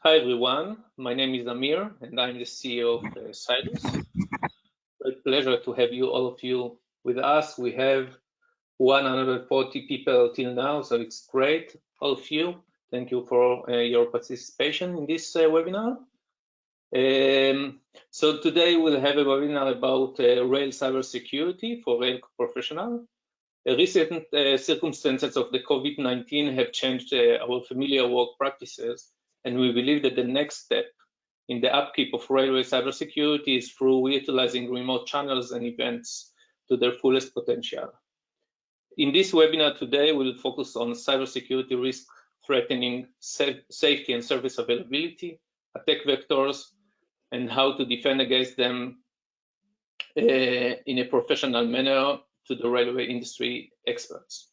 Hi everyone, my name is Amir and I'm the CEO of Cylus. Great pleasure to have you, all of you, with us. We have 140 people till now, so it's great, all of you. Thank you for your participation in this webinar. So today we'll have a webinar about rail cybersecurity for rail professionals. Recent circumstances of the COVID-19 have changed our familiar work practices, and we believe that the next step in the upkeep of railway cybersecurity is through utilizing remote channels and events to their fullest potential. In this webinar today, we'll focus on cybersecurity risk threatening safety and service availability, attack vectors, and how to defend against them in a professional manner to the railway industry experts.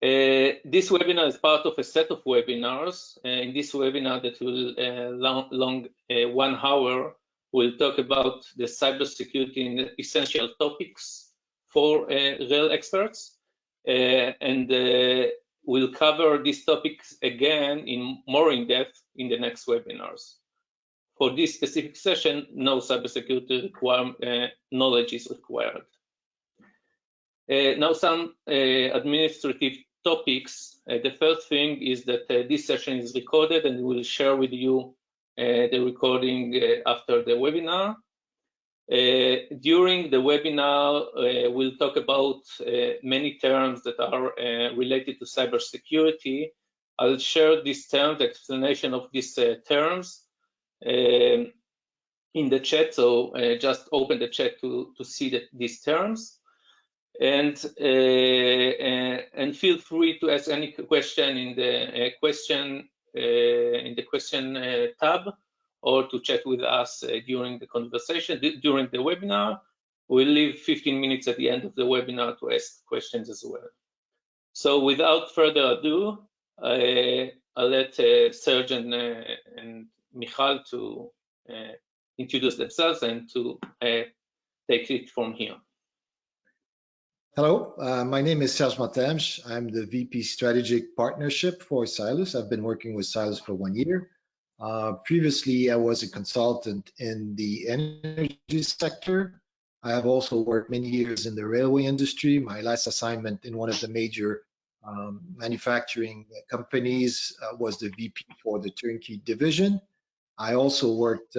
This webinar is part of a set of webinars. In this webinar that will long 1 hour, we'll talk about the cybersecurity and essential topics for rail experts. And we'll cover these topics again more in depth in the next webinars. For this specific session, no cybersecurity knowledge is required. Now some administrative topics. The first thing is that this session is recorded and we'll share with you the recording after the webinar. During the webinar, we'll talk about many terms that are related to cybersecurity. I'll share these terms, the explanation of these terms in the chat, so just open the chat to see these terms. And feel free to ask any question in the question tab, or to chat with us during the conversation, during the webinar. We'll leave 15 minutes at the end of the webinar to ask questions as well. So without further ado, I'll let Serge and Michal to introduce themselves and to take it from here. Hello, my name is Serge Van-Themsche. I'm the VP Strategic Partnership for Cylus. I've been working with Cylus for 1 year. Previously, I was a consultant in the energy sector. I have also worked many years in the railway industry. My last assignment in one of the major manufacturing companies was the VP for the turnkey division. I also worked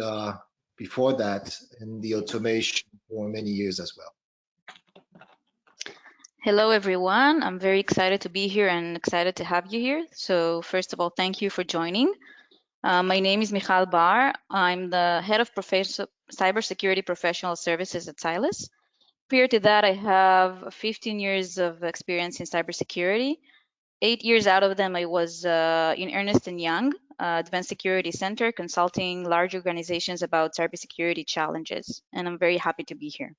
before that in the automation for many years as well. Hello, everyone. I'm very excited to be here and excited to have you here. So first of all, thank you for joining. My name is Michal Bar. I'm the head of cybersecurity professional services at Cylus. Prior to that, I have 15 years of experience in cybersecurity. 8 years out of them, I was in Ernst & Young, Advanced Security Center, consulting large organizations about cybersecurity challenges. And I'm very happy to be here.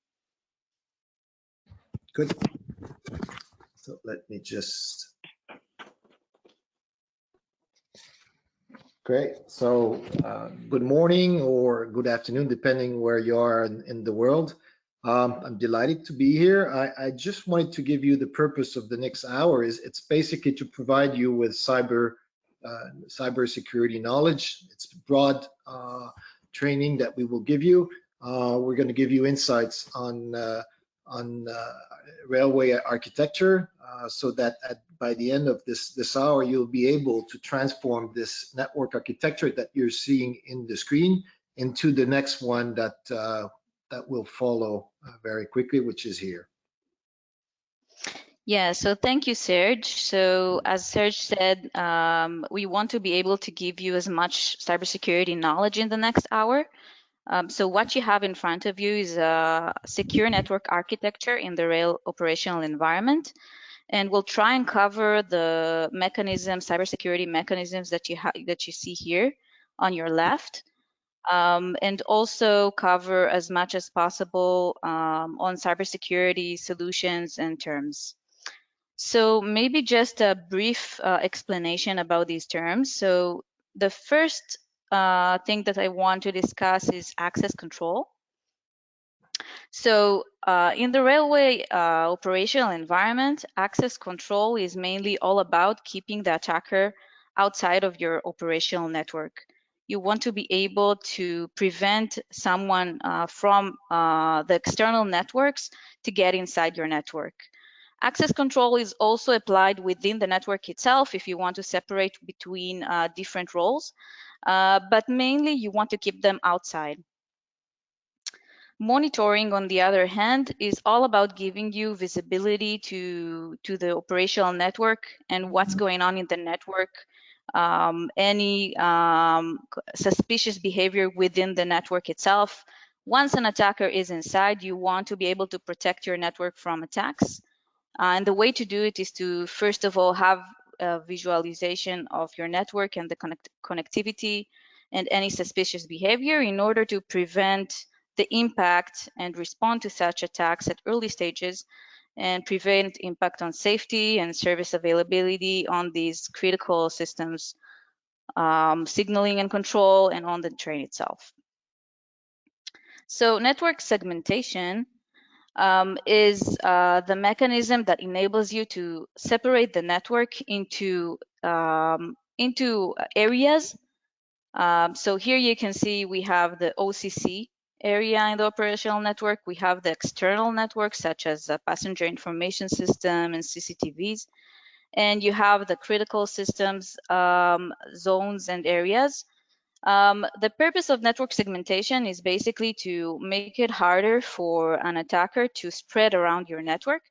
Good. So let me just. Great. So good morning or good afternoon, depending where you are in the world. I'm delighted to be here. I just wanted to give you the purpose of the next hour. It's basically to provide you with cybersecurity knowledge. It's broad training that we will give you. We're going to give you insights on railway architecture, so that by the end of this hour, you'll be able to transform this network architecture that you're seeing in the screen into the next one that will follow very quickly, which is here. Yeah, so thank you, Serge. So as Serge said, we want to be able to give you as much cybersecurity knowledge in the next hour. So what you have in front of you is a secure network architecture in the rail operational environment. And we'll try and cover the mechanisms, cybersecurity mechanisms that you see here on your left, and also cover as much as possible on cybersecurity solutions and terms. So maybe just a brief explanation about these terms. So the first thing that I want to discuss is access control. So in the railway operational environment, access control is mainly all about keeping the attacker outside of your operational network. you want to be able to prevent someone from the external networks to get inside your network. Access control is also applied within the network itself if you want to separate between different roles, but mainly you want to keep them outside. Monitoring, on the other hand, is all about giving you visibility to the operational network and what's going on in the network, any suspicious behavior within the network itself. Once an attacker is inside, you want to be able to protect your network from attacks. And the way to do it is to, first of all, have a visualization of your network and the connectivity and any suspicious behavior in order to prevent the impact and respond to such attacks at early stages and prevent impact on safety and service availability on these critical systems, signaling and control, and on the train itself. So network segmentation is the mechanism that enables you to separate the network into areas. So here you can see we have the OCC area in the operational network. We have the external network, such as the passenger information system and CCTVs. And you have the critical systems, zones and areas. The purpose of network segmentation is basically to make it harder for an attacker to spread around your network.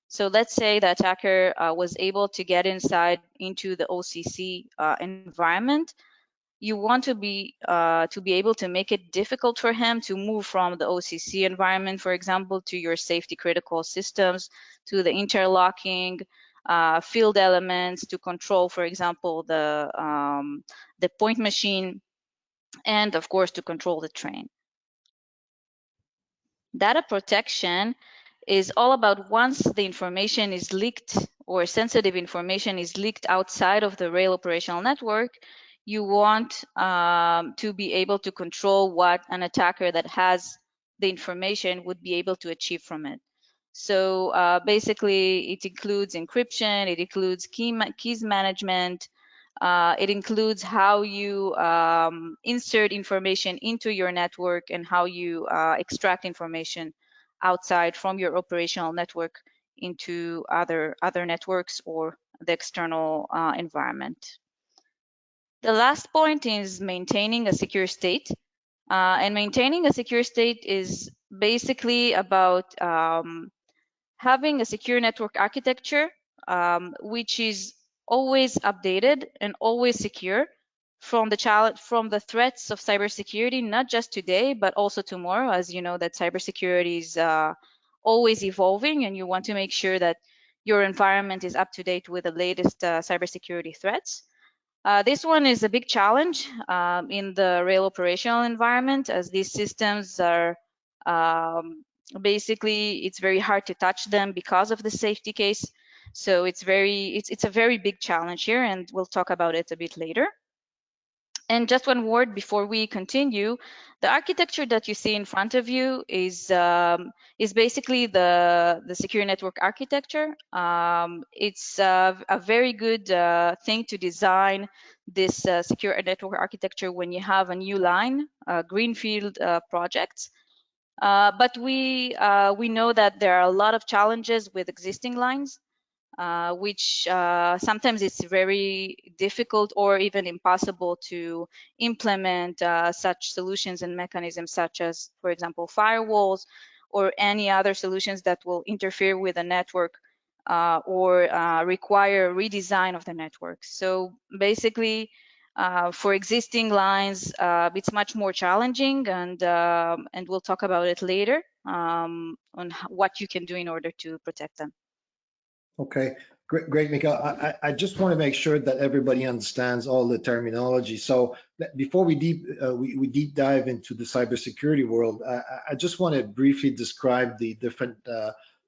So let's say the attacker was able to get inside into the OCC environment. You want to be able to make it difficult for him to move from the OCC environment, for example, to your safety critical systems, to the interlocking field elements, to control, for example, the point machine, and of course to control the train. Data protection is all about once the information is leaked or sensitive information is leaked outside of the rail operational network, you want to be able to control what an attacker that has the information would be able to achieve from it. So basically it includes encryption, it includes keys management, it includes how you insert information into your network and how you extract information outside from your operational network into other networks or the external environment. The last point is maintaining a secure state. And maintaining a secure state is basically about having a secure network architecture which is always updated and always secure from the threats of cybersecurity, not just today, but also tomorrow. As you know, that cybersecurity is always evolving, and you want to make sure that your environment is up to date with the latest cybersecurity threats. This one is a big challenge in the rail operational environment, as these systems are basically, it's very hard to touch them because of the safety case. So it's a very big challenge here, and we'll talk about it a bit later. And just one word before we continue, the architecture that you see in front of you is basically the secure network architecture. It's a very good thing to design this secure network architecture when you have a new line, greenfield projects. But we know that there are a lot of challenges with existing lines, which sometimes it's very difficult or even impossible to implement such solutions and mechanisms, such as, for example, firewalls or any other solutions that will interfere with the network or require redesign of the network. So basically, for existing lines, it's much more challenging, and we'll talk about it later on what you can do in order to protect them. Okay, great, Michal. I just want to make sure that everybody understands all the terminology. So before we deep dive into the cybersecurity world, I just want to briefly describe the different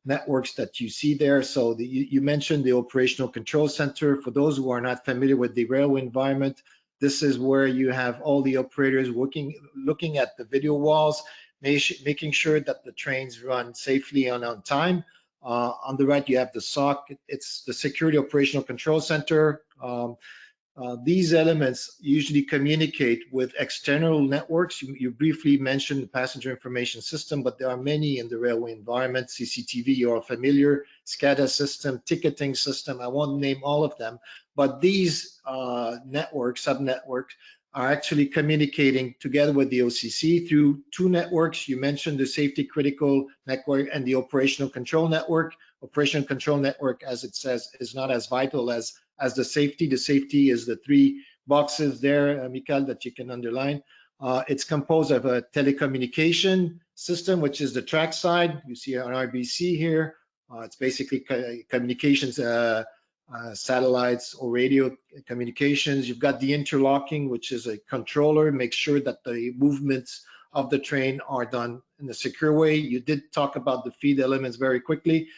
networks that you see there. So you mentioned the operational control center. For those who are not familiar with the railway environment, this is where you have all the operators looking at the video walls, making sure that the trains run safely and on time. On the right, you have the SOC. It's the Security Operational Control Center. These elements usually communicate with external networks. You briefly mentioned the passenger information system, but there are many in the railway environment. CCTV, you're all familiar, SCADA system, ticketing system. I won't name all of them, but these networks, sub-networks, are actually communicating together with the OCC through two networks. You mentioned the safety critical network and the operational control network. Operational control network, as it says, is not as vital as the safety. The safety is the three boxes there, Michal, that you can underline. It's composed of a telecommunication system, which is the track side. You see an RBC here. It's basically communications, satellites or radio communications. You've got the interlocking, which is a controller, make sure that the movements of the train are done in a secure way. You did talk about the feed elements very quickly,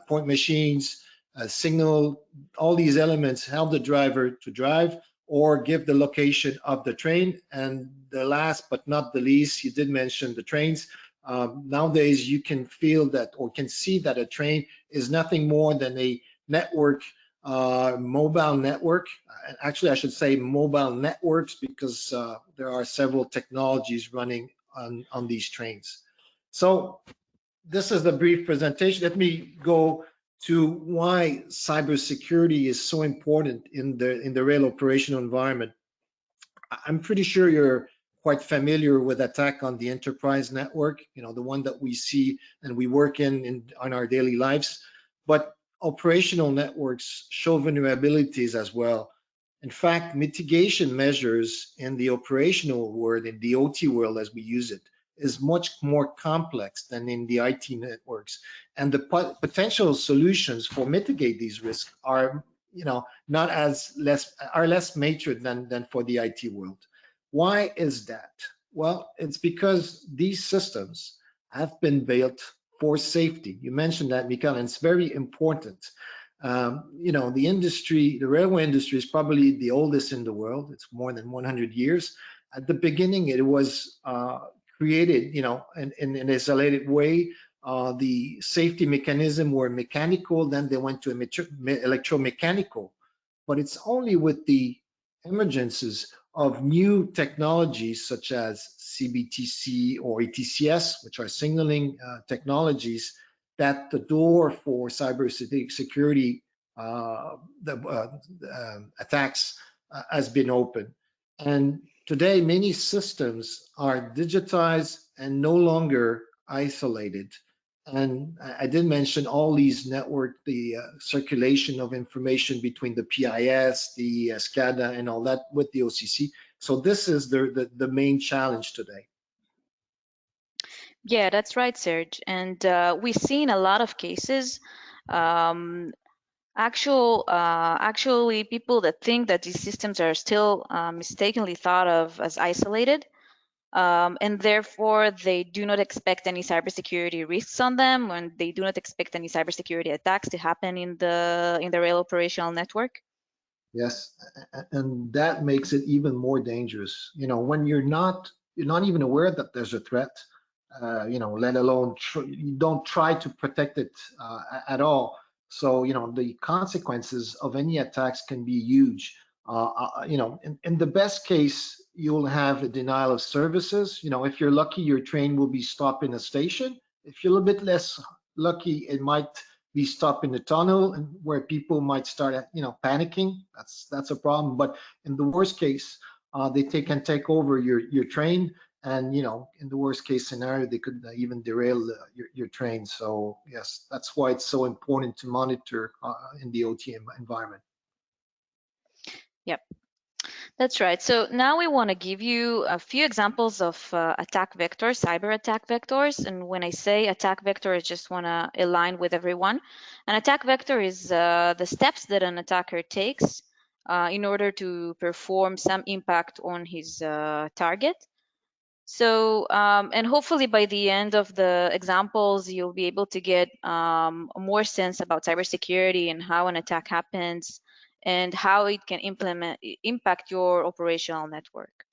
point machines, signal, all these elements help the driver to drive or give the location of the train. And the last but not the least, you did mention the trains. Nowadays, you can feel that or can see that a train is nothing more than a network, mobile network. Actually, I should say mobile networks because there are several technologies running on these trains. So this is the brief presentation. Let me go to why cybersecurity is so important in the rail operational environment. I'm pretty sure you're quite familiar with attack on the enterprise network, the one that we see and we work in on our daily lives. But operational networks show vulnerabilities as well. In fact, mitigation measures in the operational world, in the OT world as we use it, is much more complex than in the IT networks. And the potential solutions for mitigate these risks are less matured than for the IT world. Why is that? Well, it's because these systems have been built for safety. You mentioned that, Michal, and it's very important. The industry, the railway industry is probably the oldest in the world. It's more than 100 years. At the beginning, it was created, in an isolated way. The safety mechanism were mechanical, then they went to electromechanical. But it's only with the emergences of new technologies such as CBTC or ETCS, which are signaling technologies, that the door for cybersecurity attacks has been open. And today, many systems are digitized and no longer isolated. And I did mention all these network, the circulation of information between the PIS, the SCADA, and all that with the OCC. So this is the main challenge today. Yeah, that's right, Serge. And we've seen a lot of cases. Actually, people that think that these systems are still mistakenly thought of as isolated, and therefore they do not expect any cybersecurity risks on them, and they do not expect any cybersecurity attacks to happen in the rail operational network. Yes, and that makes it even more dangerous. When you're not even aware that there's a threat, let alone you don't try to protect it at all. So, the consequences of any attacks can be huge. In the best case, you'll have a denial of services. If you're lucky, your train will be stopped in a station. If you're a little bit less lucky, it might be stopped in the tunnel, and where people might start, panicking. That's a problem. But in the worst case, they can take over your train. And in the worst case scenario, they could even derail your train. So yes, that's why it's so important to monitor in the OT environment. Yep, that's right. So now we want to give you a few examples of attack vectors, cyber attack vectors. And when I say attack vector, I just want to align with everyone. An attack vector is the steps that an attacker takes in order to perform some impact on his target. So, and hopefully by the end of the examples, you'll be able to get more sense about cybersecurity and how an attack happens and how it can impact your operational network.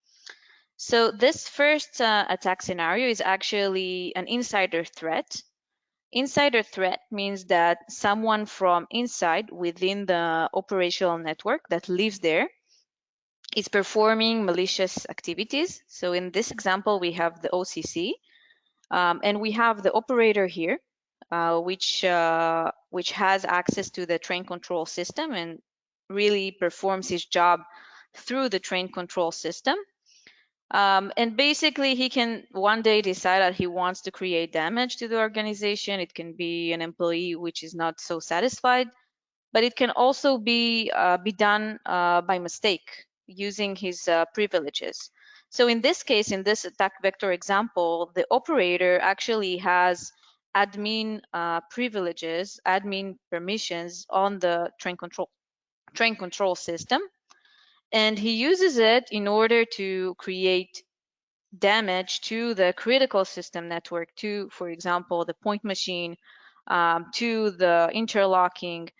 So this first attack scenario is actually an insider threat. Insider threat means that someone from inside within the operational network that lives there is performing malicious activities. So in this example, we have the OCC, and we have the operator here, which has access to the train control system and really performs his job through the train control system. And basically, he can one day decide that he wants to create damage to the organization. It can be an employee which is not so satisfied, but it can also be done by mistake using his privileges. So in this case, in this attack vector example, the operator actually has admin privileges, admin permissions on the train control system, and he uses it in order to create damage to the critical system network, to, for example, the point machine, to the interlocking,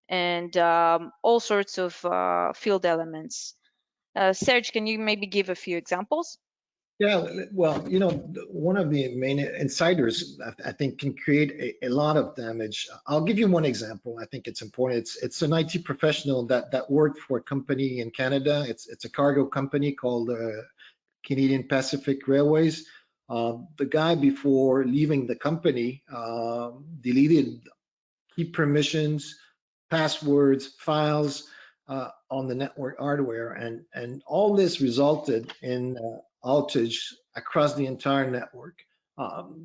and all sorts of field elements. Serge, can you maybe give a few examples? Yeah, well, one of the main insiders, I think, can create a lot of damage. I'll give you one example. I think it's important. It's an IT professional that worked for a company in Canada. It's a cargo company called Canadian Pacific Railways. The guy, before leaving the company, deleted key permissions, passwords, files on the network hardware, and all this resulted in outage across the entire network.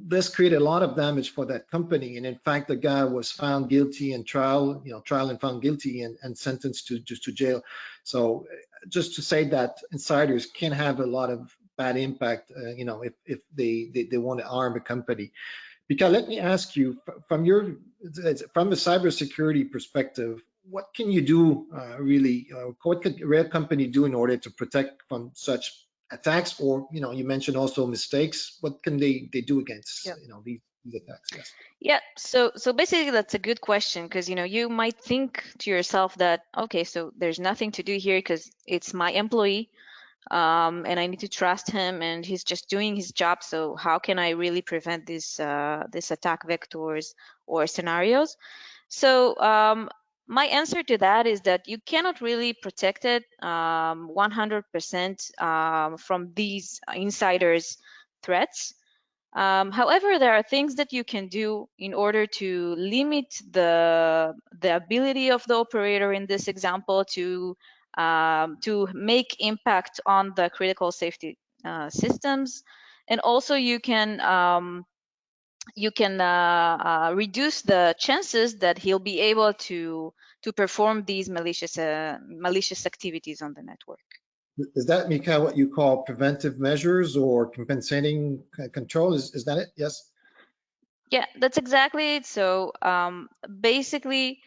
This created a lot of damage for that company, and in fact, the guy was found guilty in trial, trial and found guilty and sentenced to jail. So just to say that insiders can have a lot of bad impact, if they want to harm a company. Because let me ask you, from a cybersecurity perspective, what can you do really? What could a rail company do in order to protect from such attacks? Or you mentioned also mistakes. What can they do against these attacks? Yes. Yeah. So basically, that's a good question, because you might think to yourself that, okay, so there's nothing to do here because it's my employee. And I need to trust him, and he's just doing his job. So how can I really prevent these attack vectors or scenarios? So my answer to that is that you cannot really protect it 100% from these insiders' threats. However, there are things that you can do in order to limit the ability of the operator in this example to make impact on the critical safety systems, and also you can reduce the chances that he'll be able to perform these malicious activities on the network. Is that, Michal, what you call preventive measures or compensating control? Is that it? Yes. Yeah, that's exactly it. So basically,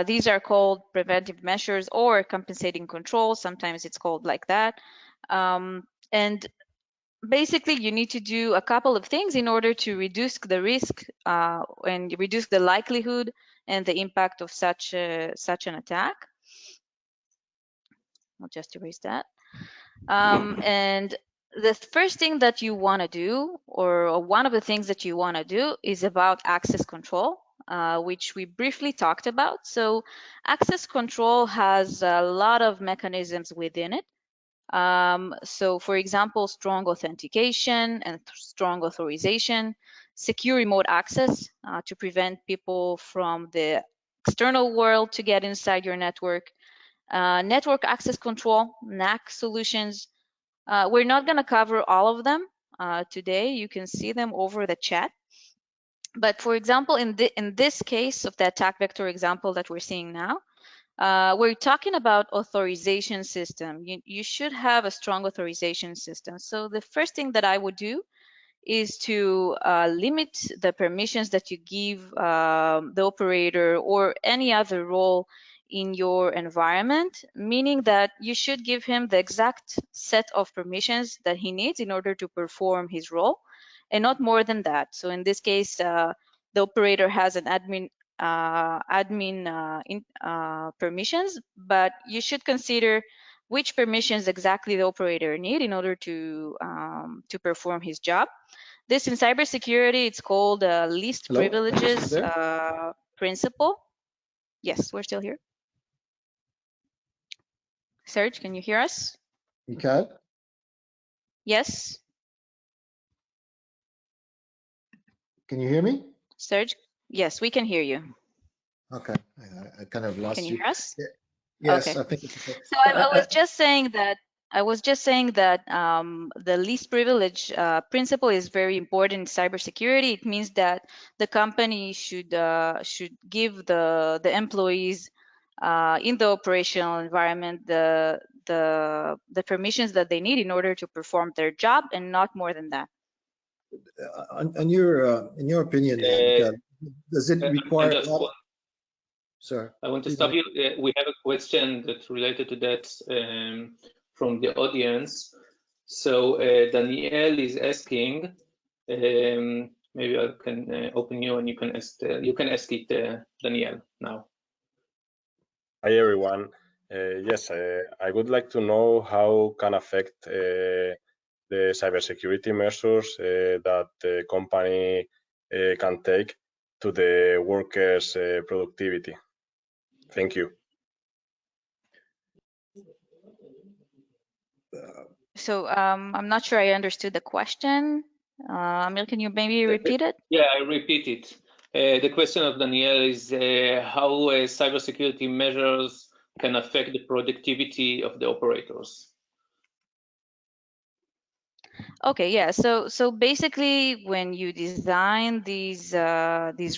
these are called preventive measures or compensating control. Sometimes it's called like that. And basically, you need to do a couple of things in order to reduce the risk and reduce the likelihood and the impact of such an attack. I'll just erase that. And the first thing that you want to do, or one of the things that you want to do, is about access control, which we briefly talked about. So access control has a lot of mechanisms within it. So for example, strong authentication and strong authorization, secure remote access to prevent people from the external world to get inside your network, network access control, NAC solutions. We're not going to cover all of them today. You can see them over the chat. But for example, in this case of the attack vector example that we're seeing now, we're talking about authorization system. You should have a strong authorization system. So the first thing that I would do is to limit the permissions that you give the operator or any other role in your environment, meaning that you should give him the exact set of permissions that he needs in order to perform his role, and not more than that. So in this case, the operator has an admin permissions, but you should consider which permissions exactly the operator need in order to perform his job. This in cybersecurity, it's called least Hello? privileges principle. Yes, we're still here. Serge, can you hear us? Michal? Yes, Can you hear me? Serge? Yes, we can hear you. Okay, I kind of Can lost you you. hear us? Yeah. Yes, Okay. I think it's okay. So I was just saying that the least privilege principle is very important in cybersecurity. It means that the company should give the employees in the operational environment the permissions that they need in order to perform their job, and not more than that. In your opinion, Michal, does it I require a just lot of, want, sir? I want to Please stop go you. We have a question that's related to that from the audience. So Danielle is asking, maybe I can open you and you can ask it, Danielle, now. Hi everyone. Yes, I would like to know how can affect the cybersecurity measures that the company can take to the workers' productivity. Thank you. So I'm not sure I understood the question. Amir, can you maybe repeat it? Yeah, I repeat it. The question of Danielle is how cybersecurity measures can affect the productivity of the operators. Okay, yeah. So basically, when you design these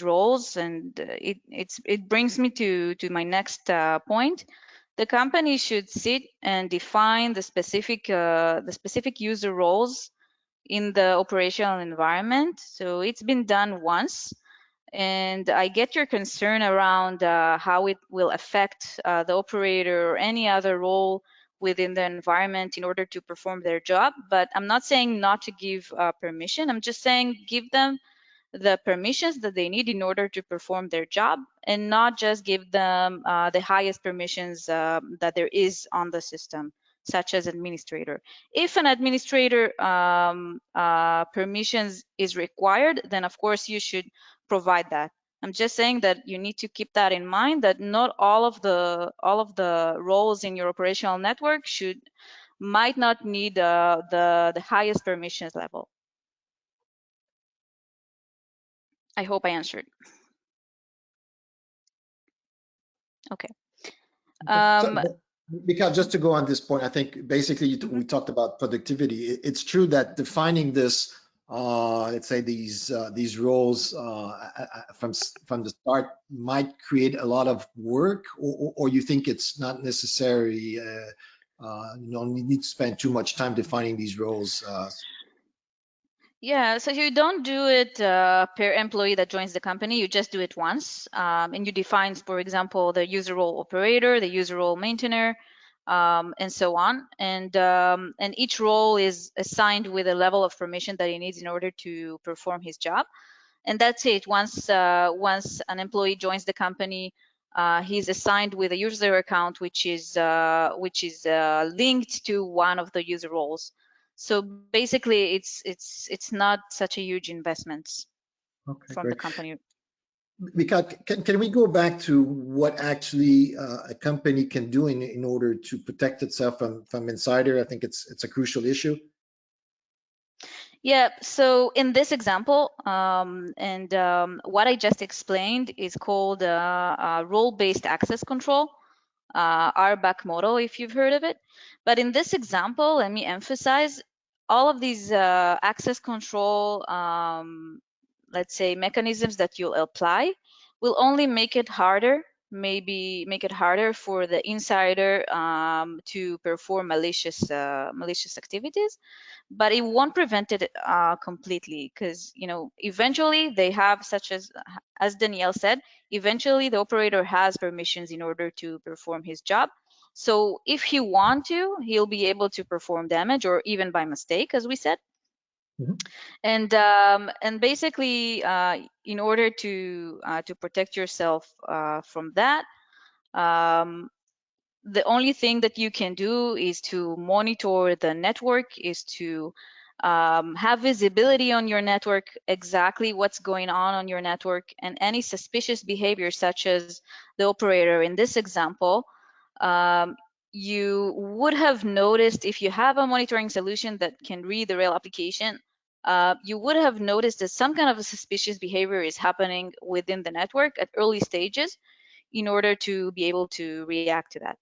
roles, and it brings me to my next point. The company should sit and define the specific user roles in the operational environment. So it's been done once, and I get your concern around how it will affect the operator or any other role within the environment in order to perform their job. But I'm not saying not to give permission. I'm just saying give them the permissions that they need in order to perform their job, and not just give them the highest permissions that there is on the system, such as administrator. If an administrator permissions is required, then of course you should provide that. I'm just saying that you need to keep that in mind, that not all of the roles in your operational network might not need the highest permissions level. I hope I answered. Okay. Michal, just to go on this point, I think basically we talked about productivity. It's true that defining this, let's say these roles from the start might create a lot of work, or you think it's not necessary. You need to spend too much time defining these roles. Yeah, so you don't do it per employee that joins the company. You just do it once, and you define, for example, the user role operator, the user role maintainer, and so on. And each role is assigned with a level of permission that he needs in order to perform his job. And that's it. Once an employee joins the company, he's assigned with a user account, which is linked to one of the user roles. So basically, it's not such a huge investment from the company. Michal, can we go back to what actually a company can do in order to protect itself from insider? I think it's a crucial issue. Yeah, so in this example, what I just explained is called role-based access control, RBAC model, if you've heard of it. But in this example, let me emphasize, all of these access control, let's say, mechanisms that you'll apply will only make it harder, maybe make it harder for the insider to perform malicious activities, but it won't prevent it completely, because eventually they have, such as Danielle said, eventually the operator has permissions in order to perform his job. So if he want to, he'll be able to perform damage, or even by mistake, as we said. And basically, in order to protect yourself from that, the only thing that you can do is to monitor the network, is to have visibility on your network, exactly what's going on your network, and any suspicious behavior, such as the operator in this example. you would have noticed, if you have a monitoring solution that can read the rail application, you would have noticed that some kind of a suspicious behavior is happening within the network at early stages in order to be able to react to that.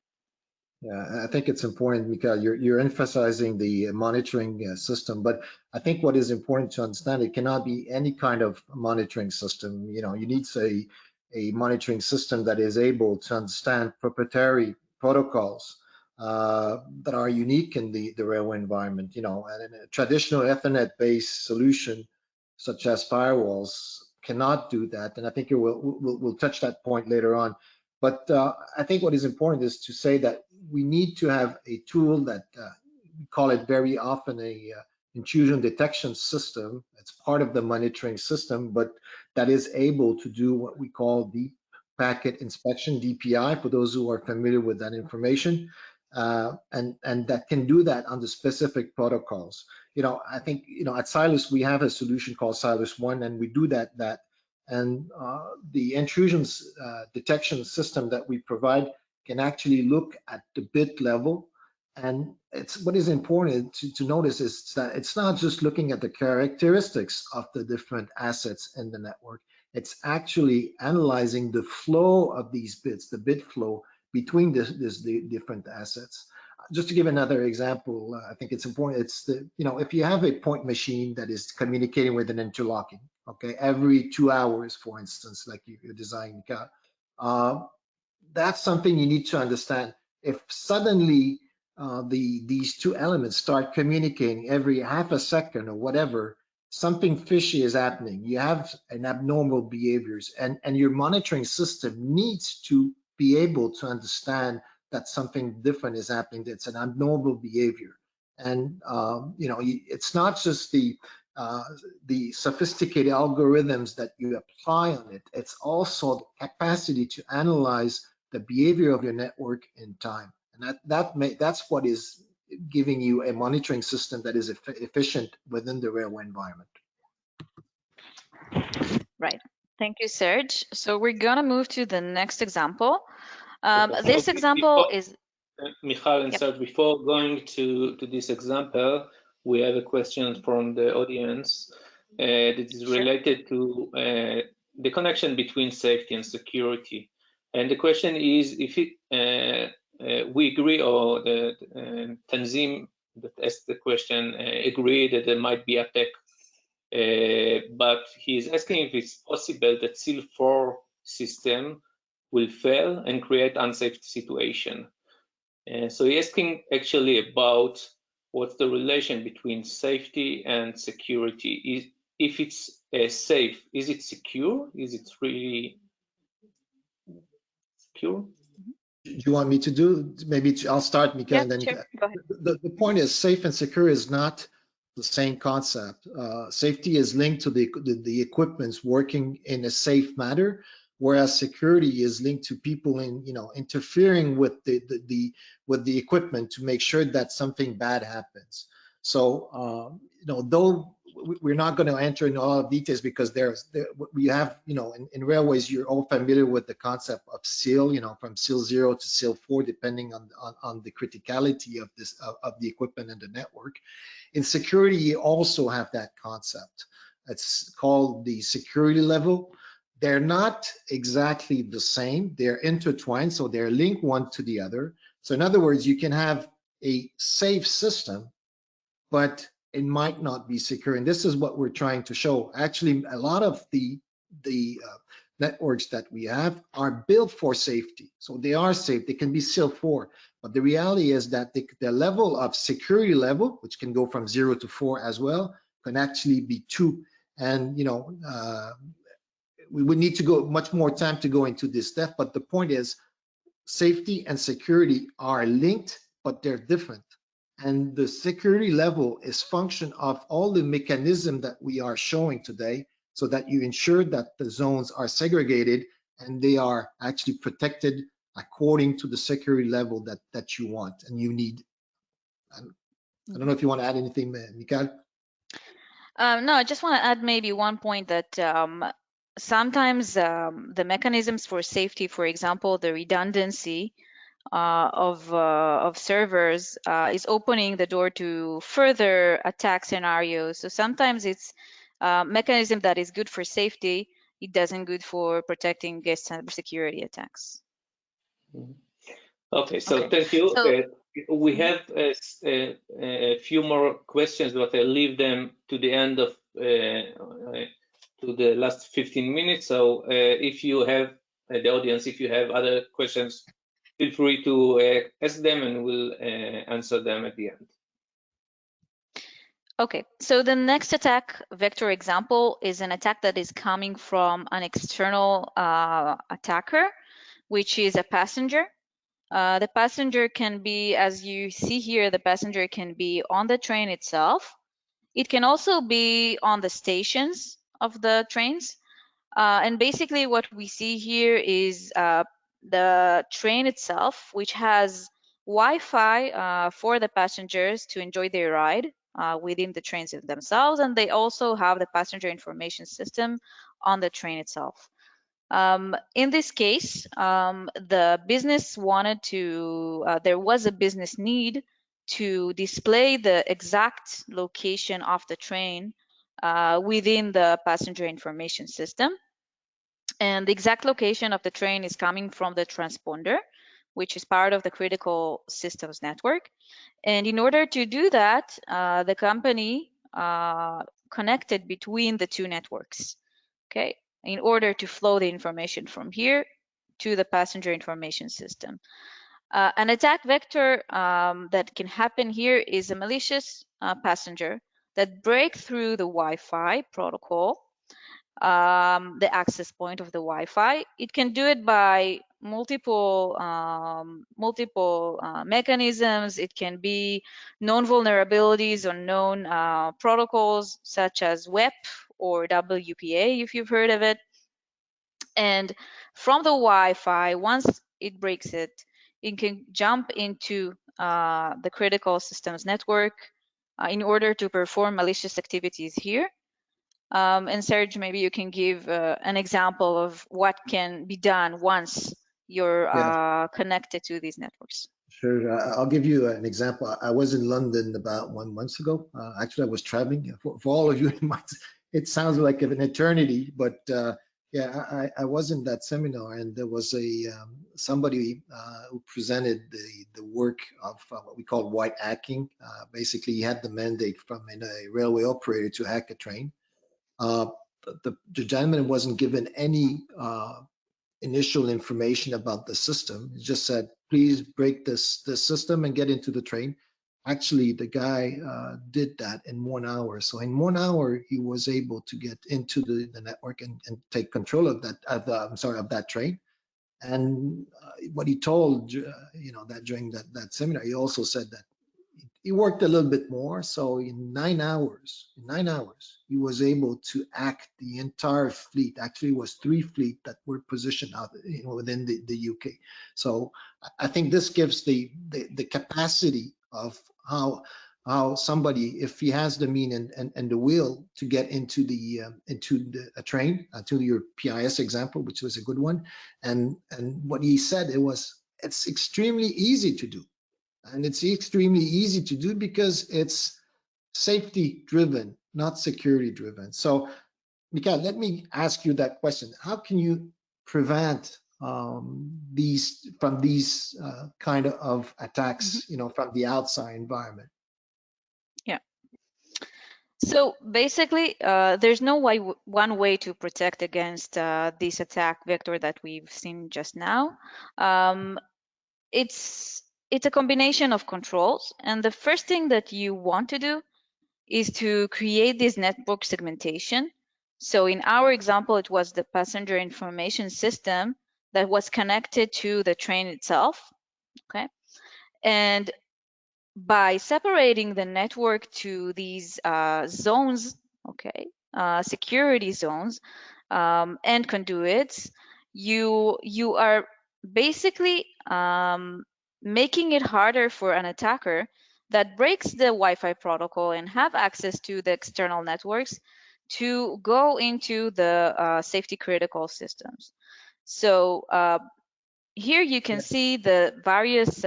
Yeah, I think it's important, Michal. You're emphasizing the monitoring system, but I think what is important to understand, it cannot be any kind of monitoring system. You know, you need a monitoring system that is able to understand proprietary protocols that are unique in the railway environment. You know, and a traditional Ethernet-based solution such as firewalls cannot do that. And I think we'll touch that point later on. But I think what is important is to say that we need to have a tool that we call it very often a intrusion detection system. It's part of the monitoring system, but that is able to do what we call deep packet inspection, DPI, for those who are familiar with that information, and that can do that under specific protocols. You know, I think, you know, at Cylus we have a solution called Cylus One, and we do that. And the intrusions detection system that we provide can actually look at the bit level. And what is important to notice is that it's not just looking at the characteristics of the different assets in the network. It's actually analyzing the flow of these bits, the bit flow between the different assets. Just to give another example, I think it's important. It's you know, if you have a point machine that is communicating with an interlocking, okay, every 2 hours, for instance, like you're designing, that's something you need to understand. If suddenly these two elements start communicating every half a second or whatever, something fishy is happening. You have an abnormal behaviors, and your monitoring system needs to be able to understand that something different is happening. That's an abnormal behavior. And you know, it's not just the sophisticated algorithms that you apply on it. It's also the capacity to analyze the behavior of your network in time. And that's what is giving you a monitoring system that is efficient within the railway environment. Right. Thank you, Serge. So we're gonna move to the next example. This example is Michal and Serge, before going to this example, we have a question from the audience that is related to the connection between safety and security. And the question is if we agree, or the Tanzim that asked the question agree that there might be attack, but he is asking if it's possible that Cylus 4 system will fail and create unsafe situation. So he's asking actually about what's the relation between safety and security. If it's safe, is it secure? Is it really secure? Do you want me to do? Maybe I'll start, Mika, yeah, and then sure. Go ahead. The point is, safe and secure is not the same concept. Safety is linked to the equipments working in a safe manner, whereas security is linked to people interfering with the equipment to make sure that something bad happens. So though we're not going to enter into all of details, because we have in railways, you're all familiar with the concept of SIL, from SIL 0 to SIL 4, depending on the criticality of the equipment and the network. In security, you also have that concept. It's called the security level. They're not exactly the same. They're intertwined, so they're linked one to the other. So in other words, you can have a safe system, but it might not be secure. And this is what we're trying to show. Actually, a lot of the networks that we have are built for safety. So they are safe. They can be SIL 4. But the reality is that the level of security level, which can go from 0 to 4 as well, can actually be 2. And we would need to go much more time to go into this depth. But the point is, safety and security are linked, but they're different. And the security level is function of all the mechanism that we are showing today, so that you ensure that the zones are segregated and they are actually protected according to the security level that you want and you need. I don't know if you want to add anything, Michal. No, I just want to add maybe one point that sometimes the mechanisms for safety, for example, the redundancy, of servers is opening the door to further attack scenarios. So sometimes it's a mechanism that is good for safety. It doesn't good for protecting against cybersecurity attacks. Okay, so Okay. thank you. So, we have a few more questions, but I'll leave them to the end of to the last 15 minutes. So if you have the audience, if you have other questions, feel free to ask them, and we'll answer them at the end. okay, so the next attack vector example is an attack that is coming from an external attacker, which is a passenger. The passenger can be, as you see here, the passenger can be on the train itself. It can also be on the stations of the trains. And basically what we see here is the train itself, which has Wi-Fi for the passengers to enjoy their ride within the trains themselves. And they also have the passenger information system on the train itself. In this case, the business wanted to, there was a business need to display the exact location of the train within the passenger information system. And the exact location of the train is coming from the transponder, which is part of the critical systems network. And in order to do that, the company connected between the two networks, okay, in order to flow the information from here to the passenger information system. An attack vector that can happen here is a malicious passenger that break through the Wi-Fi protocol, the access point of the Wi-Fi. It can do it by multiple mechanisms. It can be known vulnerabilities or known protocols such as WEP or WPA, if you've heard of it. And from the Wi-Fi, once it breaks it, it can jump into the critical systems network in order to perform malicious activities here. And Serge, maybe you can give an example of what can be done once you're connected to these networks. Sure. I'll give you an example. I was in London about 1 month ago. Actually, I was traveling. For all of you, it sounds like an eternity, but yeah, I was in that seminar, and there was somebody who presented the work of what we call white hacking. Basically, he had the mandate from a railway operator to hack a train. The gentleman wasn't given any initial information about the system. It just said, please break this system and get into the train. Actually, the guy did that in 1 hour. So in 1 hour, he was able to get into the network and take control of that, of that train. And what he told, that during that seminar, he also said that he worked a little bit more. So in 9 hours, he was able to hack the entire fleet. Actually, it was 3 fleet that were positioned out within the UK. So I think this gives the capacity of how somebody, if he has the mean and the will to get into a train, to your PIS example, which was a good one. And what he said, it's extremely easy to do. And it's extremely easy to do because it's safety driven, not security driven. So, Michal, let me ask you that question. How can you prevent these kind of attacks, from the outside environment? Yeah. So basically, there's no one way to protect against this attack vector that we've seen just now. It's a combination of controls, and the first thing that you want to do is to create this network segmentation. So in our example, it was the passenger information system that was connected to the train itself, okay? And by separating the network to these zones, okay, security zones and conduits, you are basically making it harder for an attacker that breaks the Wi-Fi protocol and have access to the external networks to go into the safety critical systems. So here you can see the various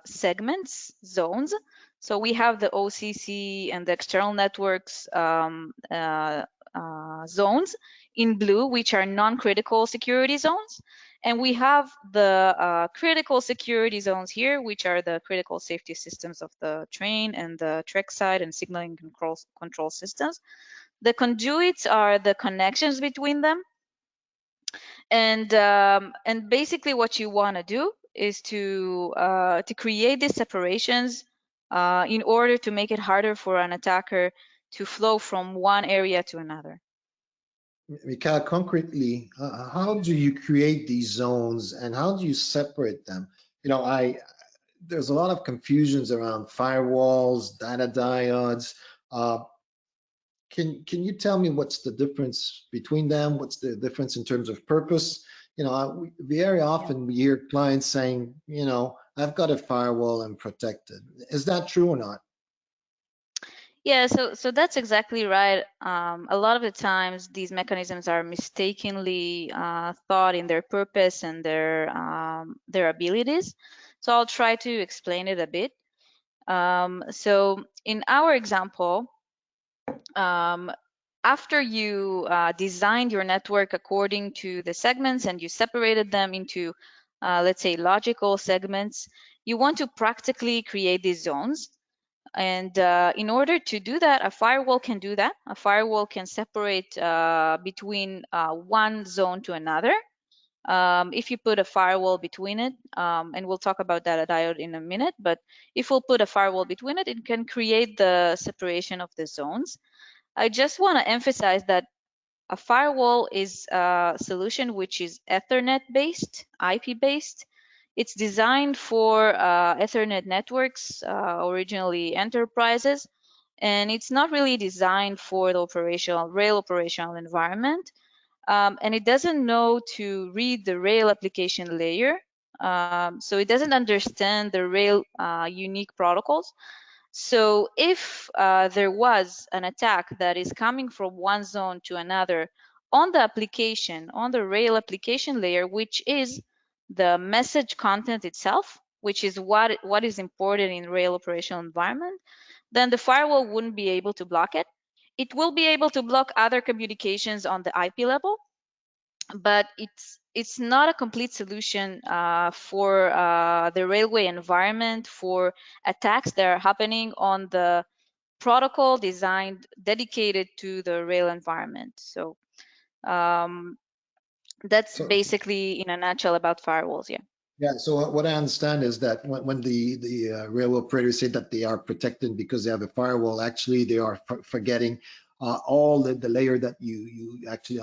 segments, zones. So we have the OCC and the external networks zones in blue, which are non-critical security zones. And we have the critical security zones here, which are the critical safety systems of the train and the trackside and signaling control systems. The conduits are the connections between them. And basically what you want to do is to create these separations in order to make it harder for an attacker to flow from one area to another. Michal, concretely, how do you create these zones and how do you separate them? You know, there's a lot of confusions around firewalls, data diodes. Can you tell me what's the difference between them? What's the difference in terms of purpose? You know, very often we hear clients saying, you know, I've got a firewall, I'm protected. Is that true or not? Yeah, so that's exactly right. A lot of the times these mechanisms are mistakenly thought in their purpose and their abilities. So I'll try to explain it a bit. So in our example, after you designed your network according to the segments and you separated them into, let's say, logical segments, you want to practically create these zones. And in order to do that, a firewall can do that. A firewall can separate between one zone to another. If you put a firewall between it, and we'll talk about data diode in a minute, but if we'll put a firewall between it, it can create the separation of the zones. I just want to emphasize that a firewall is a solution which is Ethernet based, IP based. It's designed for Ethernet networks, originally enterprises, and it's not really designed for the rail operational environment. And it doesn't know to read the rail application layer. So it doesn't understand the rail unique protocols. So if there was an attack that is coming from one zone to another on the application, on the rail application layer, which is the message content itself, which is what is important in rail operational environment, then the firewall wouldn't be able to block it. It will be able to block other communications on the IP level, but it's not a complete solution for the railway environment for attacks that are happening on the protocol designed dedicated to the rail environment. So that's basically in a nutshell about firewalls. Yeah. Yeah, so what I understand is that when the rail operators say that they are protected because they have a firewall, actually they are forgetting all the layer that you actually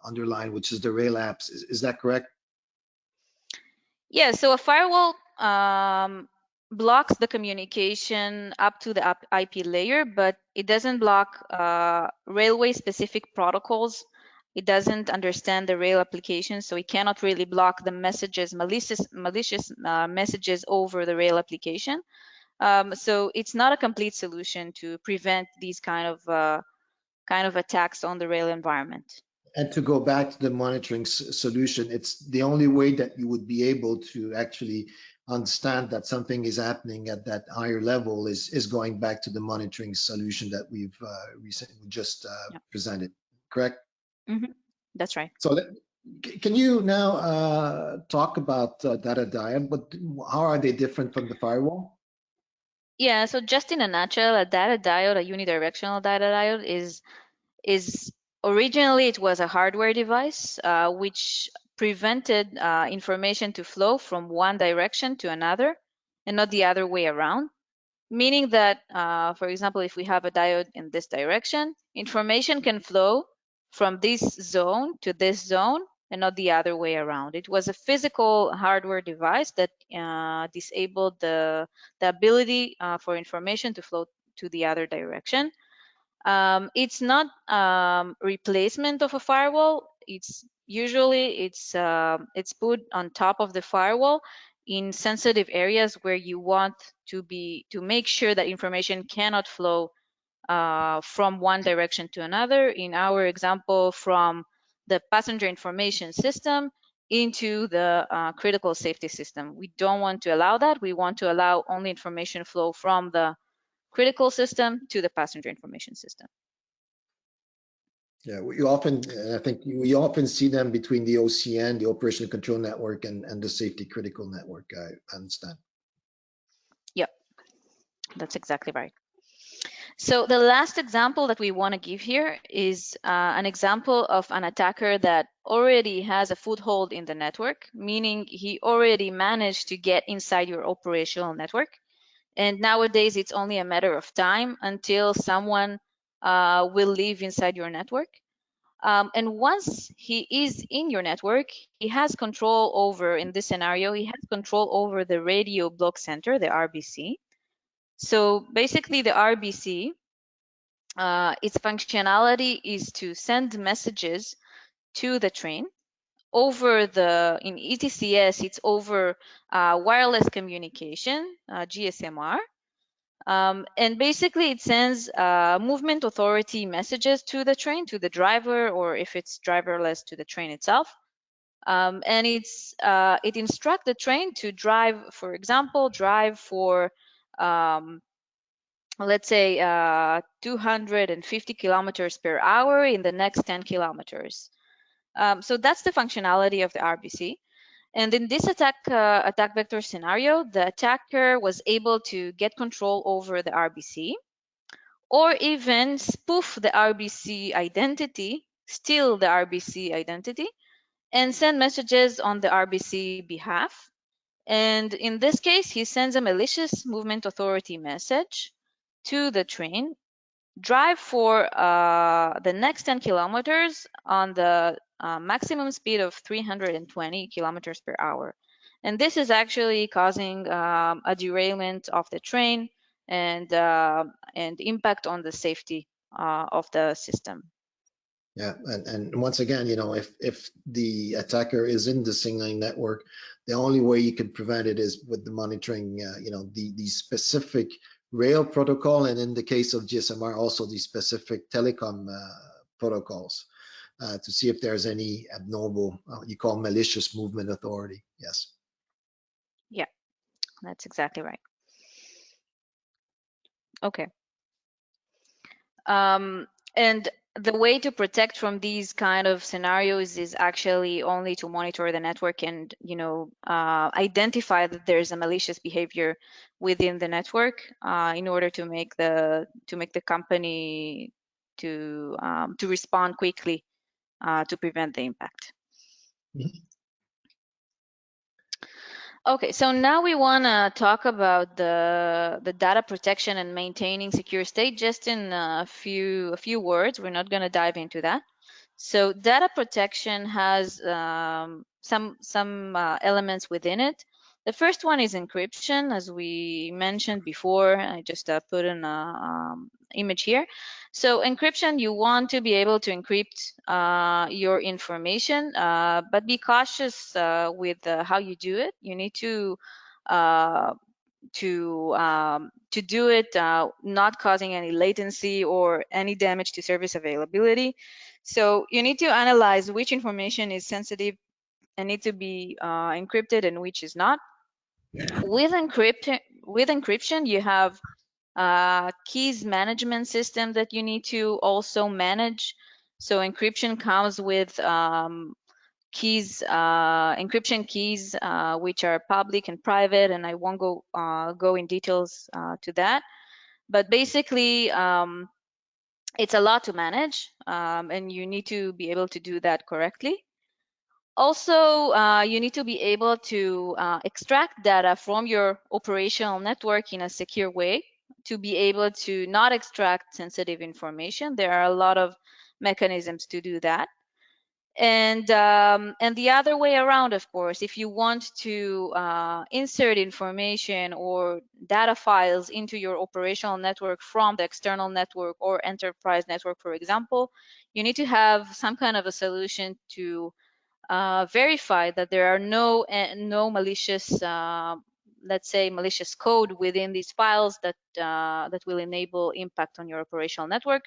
underline, which is the rail apps. Is that correct? Yeah, so a firewall blocks the communication up to the IP layer, but it doesn't block railway specific protocols. It doesn't understand the rail application, so it cannot really block the messages, malicious messages over the rail application. So it's not a complete solution to prevent these kind of attacks on the rail environment. And to go back to the monitoring solution, it's the only way that you would be able to actually understand that something is happening at that higher level is going back to the monitoring solution that we've recently just presented, correct? Mm-hmm. That's right. So can you now talk about data diode, but how are they different from the firewall? Yeah, so just in a nutshell, a data diode, a unidirectional data diode is originally it was a hardware device which prevented information to flow from one direction to another and not the other way around. Meaning that, for example, if we have a diode in this direction, information can flow from this zone to this zone and not the other way around. It was a physical hardware device that disabled the ability for information to flow to the other direction. It's not replacement of a firewall. It's usually it's put on top of the firewall in sensitive areas where you want to make sure that information cannot flow from one direction to another. In our example, from the passenger information system into the critical safety system. We don't want to allow that. We want to allow only information flow from the critical system to the passenger information system. Yeah, I think we often see them between the OCN, the operational control network, and the safety critical network. I understand. Yep, that's exactly right. So the last example that we want to give here is an example of an attacker that already has a foothold in the network, meaning he already managed to get inside your operational network. And nowadays, it's only a matter of time until someone will live inside your network. And once he is in your network, he has control over, in this scenario, he has control over the radio block center, the RBC. So basically, the RBC, its functionality is to send messages to the train over the, in ETCS, it's over wireless communication, GSMR. And basically it sends movement authority messages to the train, to the driver, or if it's driverless, to the train itself. And it instructs the train to drive, for example, drive for let's say 250 kilometers per hour in the next 10 kilometers. So that's the functionality of the RBC. And in this attack vector scenario, the attacker was able to get control over the RBC, or even spoof the RBC identity, steal the RBC identity, and send messages on the RBC behalf. And in this case, he sends a malicious movement authority message to the train, drive for the next 10 kilometers on the maximum speed of 320 kilometers per hour. And this is actually causing a derailment of the train and impact on the safety of the system. Yeah, and once again, if the attacker is in the signaling network, the only way you can prevent it is with the monitoring, the specific rail protocol, and in the case of GSMR, also the specific telecom protocols to see if there's any abnormal, you call malicious movement authority. Yes. Yeah, that's exactly right. Okay. And the way to protect from these kind of scenarios is actually only to monitor the network and identify that there's a malicious behavior within the network in order to make the company to respond quickly to prevent the impact. Mm-hmm. Okay, so now we want to talk about the data protection and maintaining secure state just in a few words. We're not going to dive into that. So data protection has some elements within it. The first one is encryption, as we mentioned before. I just put in an image here. So encryption, you want to be able to encrypt your information, but be cautious with how you do it. You need to do it not causing any latency or any damage to service availability. So you need to analyze which information is sensitive and need to be encrypted and which is not. With encryption, you have keys management system that you need to also manage. So encryption comes with keys, encryption keys, which are public and private, and I won't go in details to that. But basically, it's a lot to manage, and you need to be able to do that correctly. Also, you need to be able to extract data from your operational network in a secure way to be able to not extract sensitive information. There are a lot of mechanisms to do that. And the other way around, of course, if you want to insert information or data files into your operational network from the external network or enterprise network, for example, you need to have some kind of a solution to verify that there are no malicious, let's say, malicious code within these files that will enable impact on your operational network.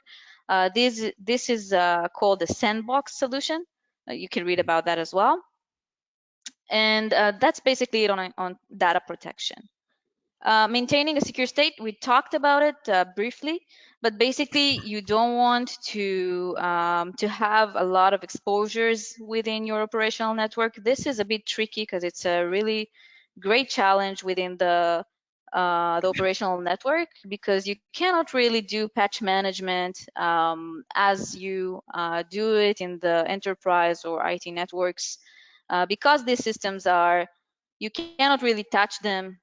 This is called the sandbox solution. You can read about that as well. And that's basically it on data protection. Maintaining a secure state, we talked about it briefly, but basically you don't want to have a lot of exposures within your operational network. This is a bit tricky because it's a really great challenge within the operational network, because you cannot really do patch management as you do it in the enterprise or IT networks, because these systems you cannot really touch them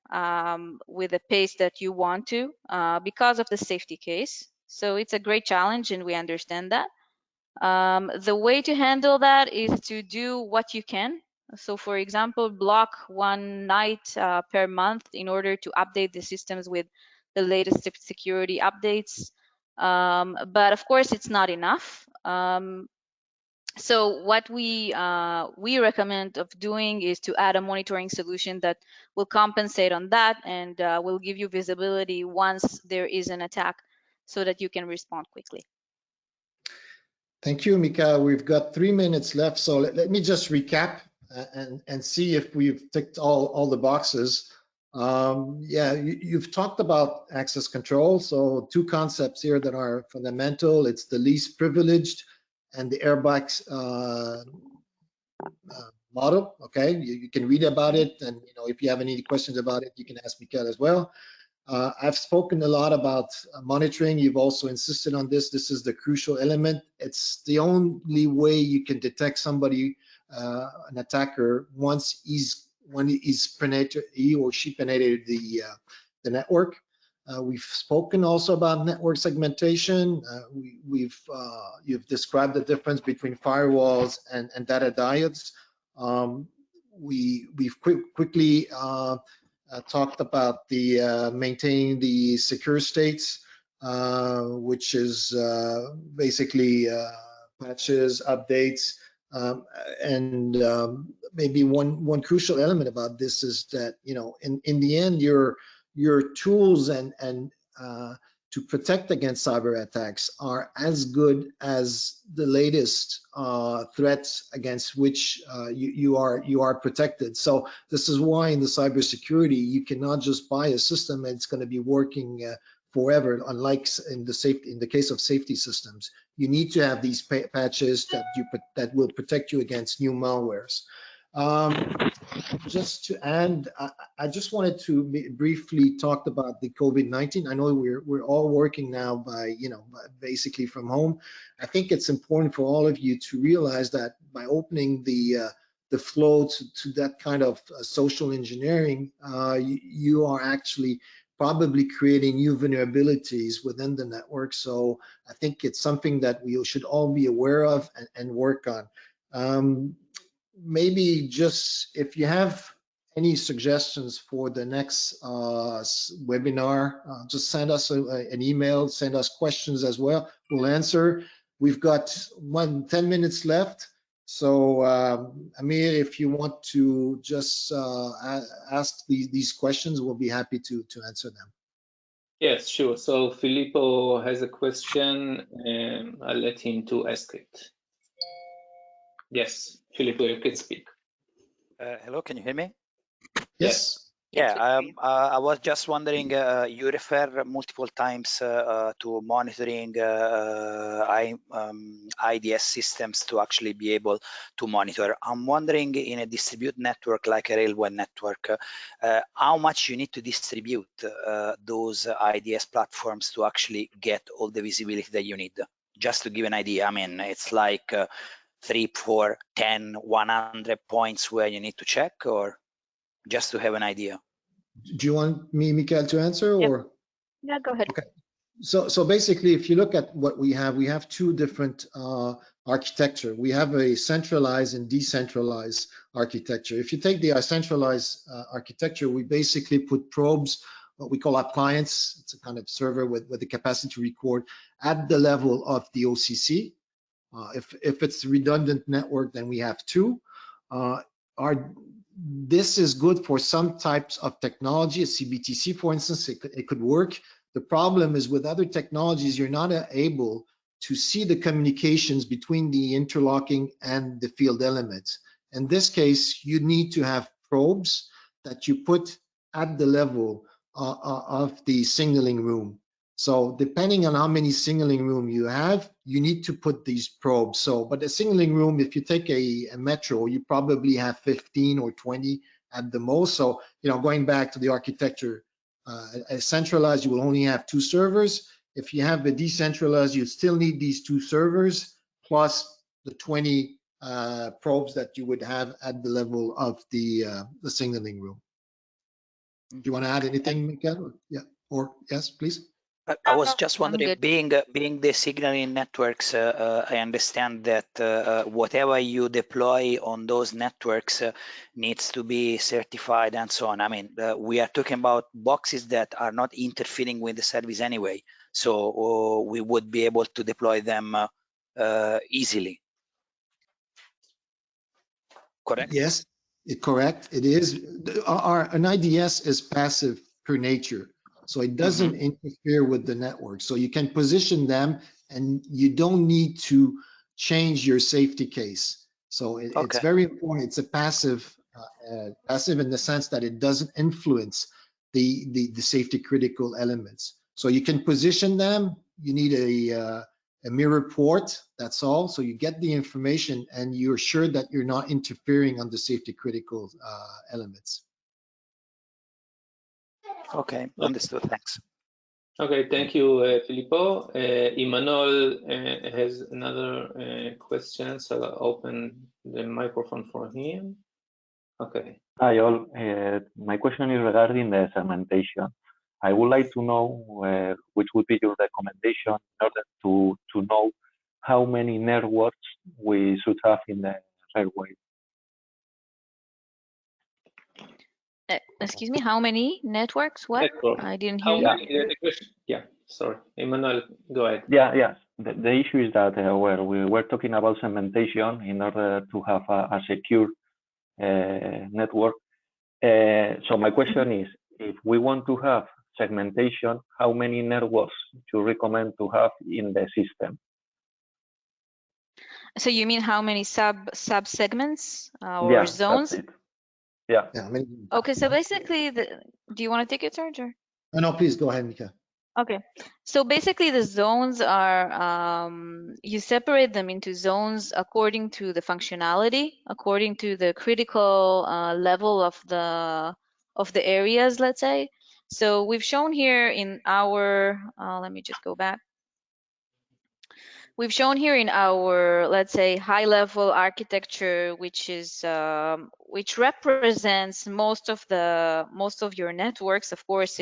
with the pace that you want to because of the safety case. So it's a great challenge, and we understand that. The way to handle that is to do what you can. So for example, block one night per month in order to update the systems with the latest security updates. But of course, it's not enough. So what we recommend of doing is to add a monitoring solution that will compensate on that, and will give you visibility once there is an attack, so that you can respond quickly. Thank you, Michal. We've got 3 minutes left, so let me just recap and see if we've ticked all the boxes. Yeah, you've talked about access control. So 2 concepts here that are fundamental. It's the least privileged and the airbox model. Okay, you can read about it, and if you have any questions about it, you can ask Michal as well. I've spoken a lot about monitoring. You've also insisted on this. This is the crucial element. It's the only way you can detect somebody, an attacker, once he or she penetrated the network. We've spoken also about network segmentation. You've described the difference between firewalls and data diodes. We've quickly talked about the maintaining the secure states, which is basically patches, updates, and maybe one crucial element about this is that in the end your tools and to protect against cyber attacks are as good as the latest threats against which you are protected. So this is why in the cybersecurity you cannot just buy a system and it's going to be working forever. Unlike in the case of safety systems, you need to have these patches that will protect you against new malwares. Just to end, I just wanted to briefly talk about the COVID-19. I know we're all working now by basically from home. I think it's important for all of you to realize that by opening the flow to that kind of social engineering, you are actually probably creating new vulnerabilities within the network. So I think it's something that we should all be aware of and work on. Maybe just if you have any suggestions for the next webinar, just send us an email, send us questions as well. We'll answer. We've got 10 minutes left. So Amir, if you want to just ask these questions, we'll be happy to answer them. Yes, sure. So Filippo has a question, and I'll let him to ask it. Yes, Filippo, you can speak. Hello, can you hear me? Yes. Yeah, I was just wondering, you refer multiple times to monitoring IDS systems to actually be able to monitor. I'm wondering, in a distributed network like a railway network, how much you need to distribute those IDS platforms to actually get all the visibility that you need? Just to give an idea, I mean, it's like 3, 4, 10, 100 points where you need to check, or just to have an idea? Do you want me, Michal, to answer? Yep. Or Yeah, go ahead. Okay. So basically, if you look at what we have 2 different architecture. We have a centralized and decentralized architecture. If you take the centralized architecture, we basically put probes, what we call appliance. It's a kind of server with the capacity to record at the level of the OCC. If it's a redundant network, then we have 2. This is good for some types of technology, a CBTC, for instance, it could work. The problem is with other technologies, you're not able to see the communications between the interlocking and the field elements. In this case, you need to have probes that you put at the level of the signaling room. So depending on how many signaling room you have, you need to put these probes. So, but a signaling room, if you take a metro, you probably have 15 or 20 at the most. So, going back to the architecture, centralized, you will only have 2 servers. If you have the decentralized, you still need these 2 servers plus the 20 probes that you would have at the level of the signaling room. Do you want to add anything, Michal? Yeah, or yes, please. I was just wondering, being the signaling networks, I understand that whatever you deploy on those networks needs to be certified and so on. I mean, we are talking about boxes that are not interfering with the service anyway, so we would be able to deploy them easily. Correct? Yes, correct. It is. An IDS is passive per nature, so it doesn't interfere with the network. So you can position them, and you don't need to change your safety case. So it's very important. It's a passive in the sense that it doesn't influence the safety critical elements. So you can position them. You need a mirror port, that's all. So you get the information and you're sure that you're not interfering on the safety critical elements. Okay, understood, thanks. Okay, thank you, Filippo. Emmanuel has another question, so I'll open the microphone for him. Okay. Hi all, my question is regarding the segmentation. I would like to know which would be your recommendation in order to know how many networks we should have in the railway. Excuse me, how many networks? What? I didn't hear you. Yeah, sorry. Emmanuel, go ahead. Yes. The issue is that we were talking about segmentation in order to have a secure network. So my question is, if we want to have segmentation, how many networks do you recommend to have in the system? So you mean how many sub segments or zones? That's it. Yeah. Okay, so basically, do you want to take it, Serge? No, please go ahead, Mika. Okay, so basically the zones are, you separate them into zones according to the functionality, according to the critical level of the areas, let's say. So we've shown here in our, let me just go back. We've shown here in our, let's say, high-level architecture, which is which represents most of your networks. Of course,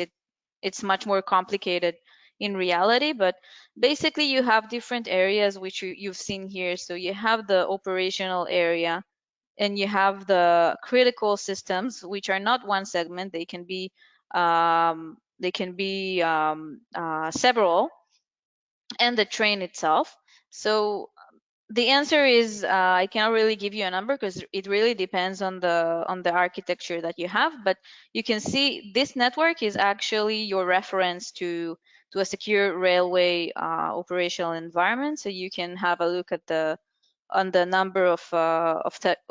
it's much more complicated in reality, but basically you have different areas which you've seen here. So you have the operational area, and you have the critical systems, which are not one segment. They can be several, and the train itself. So the answer is I can't really give you a number because it really depends on the architecture that you have. But you can see this network is actually your reference to a secure railway operational environment. So you can have a look at the number of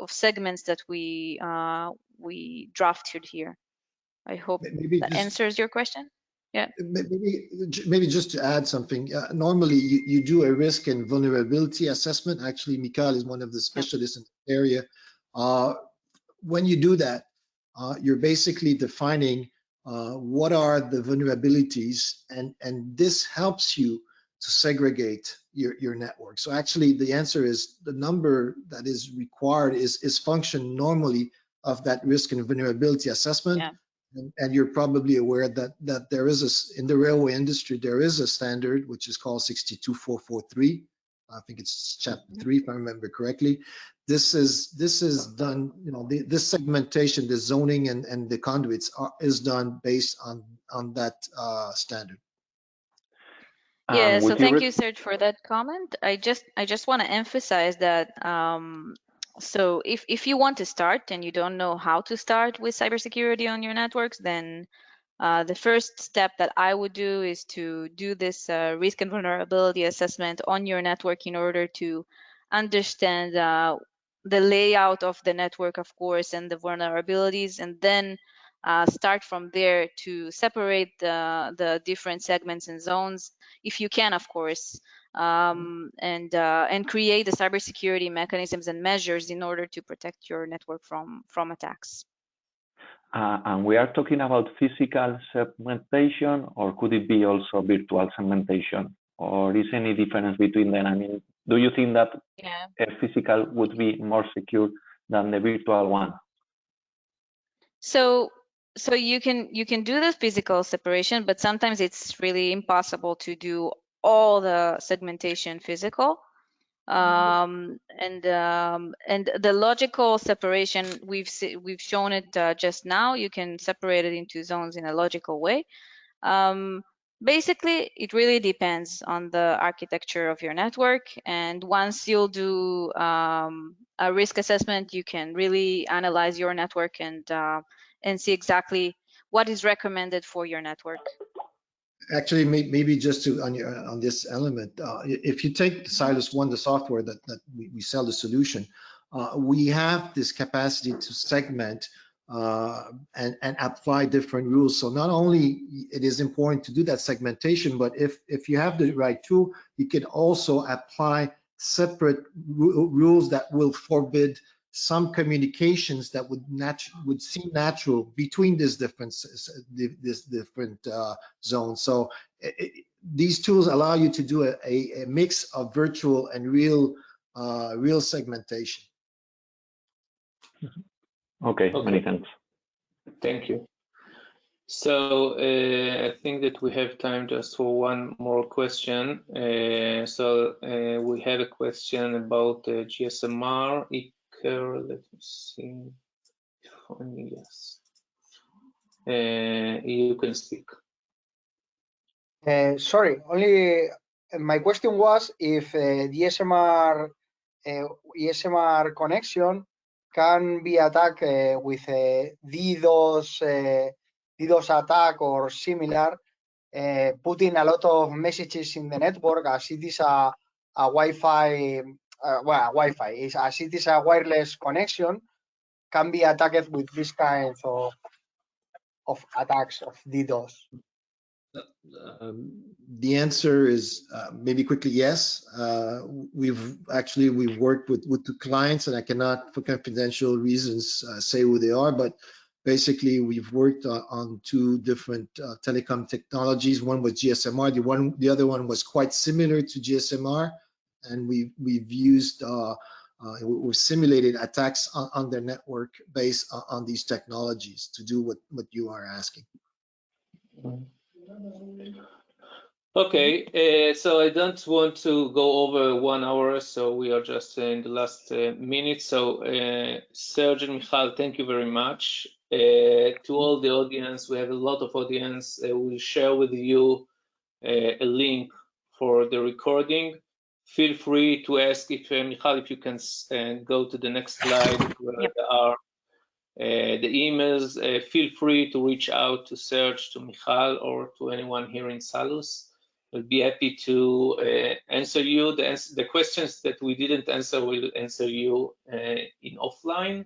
segments that we drafted here. I hope that answers your question. Yeah. Maybe just to add something. Normally, you do a risk and vulnerability assessment. Actually, Michal is one of the specialists in the area. When you do that, you're basically defining what are the vulnerabilities, and this helps you to segregate your network. So actually, the answer is the number that is required is function normally of that risk and vulnerability assessment. Yeah. And you're probably aware that there is in the railway industry, there is a standard which is called 62443. I think it's chapter 3, if I remember correctly. This is done, this segmentation, the zoning and the conduits is done based on that standard. Yeah, so thank you, Serge, for that comment. I just want to emphasize that so if you want to start and you don't know how to start with cybersecurity on your networks, then the first step that I would do is to do this risk and vulnerability assessment on your network in order to understand the layout of the network, of course, and the vulnerabilities, and then start from there to separate the different segments and zones, if you can, of course, and create the cybersecurity mechanisms and measures in order to protect your network from attacks. And we are talking about physical segmentation, or could it be also virtual segmentation? Or is any difference between them? I mean, do you think that a physical would be more secure than the virtual one? So you can do the physical separation, but sometimes it's really impossible to do all the segmentation physical. And the logical separation, we've shown it just now. You can separate it into zones in a logical way. Basically, it really depends on the architecture of your network. And once you'll do a risk assessment, you can really analyze your network and see exactly what is recommended for your network. Actually, maybe just to on this element, if you take Cylus One, the software that we sell the solution, we have this capacity to segment and apply different rules. So not only it is important to do that segmentation, but if you have the right tool, you can also apply separate rules that will forbid some communications that would seem natural between these different zones. So these tools allow you to do a mix of virtual and real segmentation. Okay, many thanks. Thank you. So I think that we have time just for one more question. We have a question about GSMR. Let me see. Yes. You can speak. Sorry, only my question was if the ESMR connection can be attacked with a DDoS attack or similar, putting a lot of messages in the network, as it is a Wi-Fi, as it is a wireless connection, can be attacked with this kind of attacks of DDoS. The answer is maybe quickly yes. We've worked with the clients, and I cannot, for confidential reasons, say who they are, but basically we've worked on two different telecom technologies. One was GSMR, the other one was quite similar to GSMR, and we've used we simulated attacks on their network based on these technologies to do what you are asking. Okay, so I don't want to go over 1 hour, so we are just in the last minute. So Serge and Michal, thank you very much. To all the audience, we have a lot of audience. We'll share with you a link for the recording. Feel free to ask if Michal, if you can go to the next slide where there are the emails. Feel free to reach out to Serge, to Michal, or to anyone here in Cylus. We'll be happy to answer you. The questions that we didn't answer, we'll answer you in offline.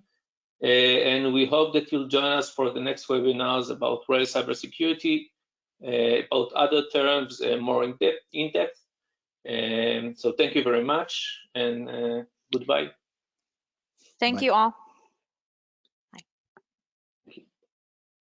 And we hope that you'll join us for the next webinars about real cybersecurity, about other terms, more in depth. So thank you very much, and goodbye. Thank you all.